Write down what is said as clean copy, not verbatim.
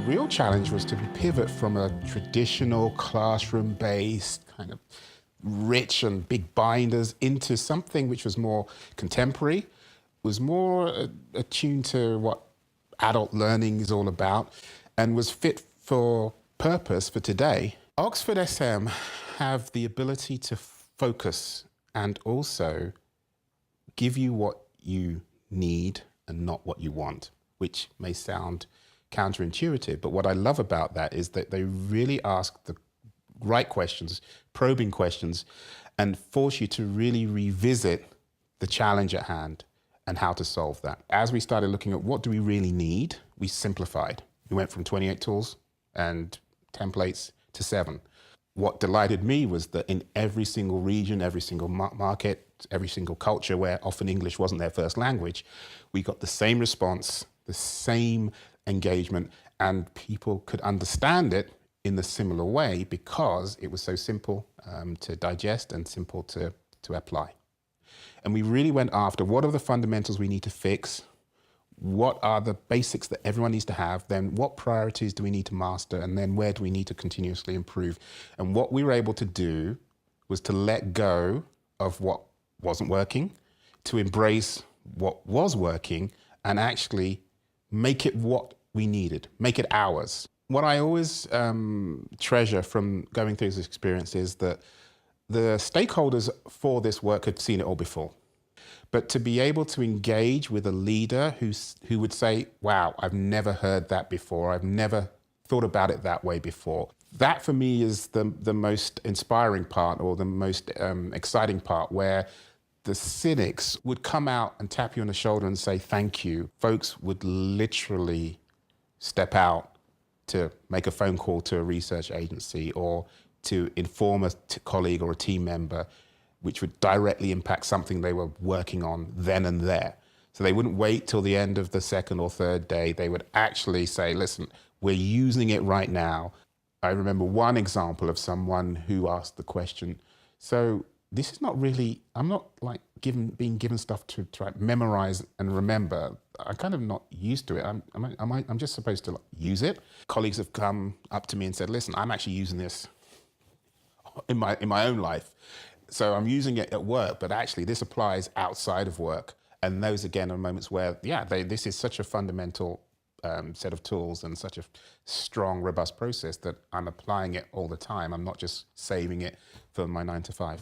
real challenge was to pivot from a traditional classroom-based kind of rich and big binders into something which was more contemporary, was more attuned to what adult learning is all about, and was fit for purpose for today. OxfordSM have the ability to focus and also give you what you need and not what you want, which may sound counterintuitive, but what I love about that is that they really ask the right questions, probing questions, and force you to really revisit the challenge at hand and how to solve that. As we started looking at what do we really need, we simplified. We went from 28 tools and templates to 7. What delighted me was that in every single region, every single market, every single culture where often English wasn't their first language, we got the same response, the same engagement, and people could understand it in a similar way because it was so simple to digest and simple to apply. And we really went after what are the fundamentals we need to fix, what are the basics that everyone needs to have, then what priorities do we need to master, and then where do we need to continuously improve. And what we were able to do was to let go of what wasn't working, to embrace what was working, and actually make it what we needed, make it ours. What I always treasure from going through this experience is that the stakeholders for this work had seen it all before. But to be able to engage with a leader who would say, wow, I've never heard that before, I've never thought about it that way before. That for me is the most inspiring part, or the most exciting part, where the cynics would come out and tap you on the shoulder and say, thank you. Folks would literally step out to make a phone call to a research agency or to inform a colleague or a team member, which would directly impact something they were working on then and there. So they wouldn't wait till the end of the second or third day. They would actually say, listen, we're using it right now. I remember one example of someone who asked the question, so this is not really, I'm not like being given stuff to try to memorize and remember. I'm kind of not used to it. I'm just supposed to like use it. Colleagues have come up to me and said, listen, I'm actually using this in my own life. So I'm using it at work, but actually this applies outside of work. And those again are moments where, yeah, this is such a fundamental set of tools and such a strong, robust process that I'm applying it all the time. I'm not just saving it for my 9 to 5.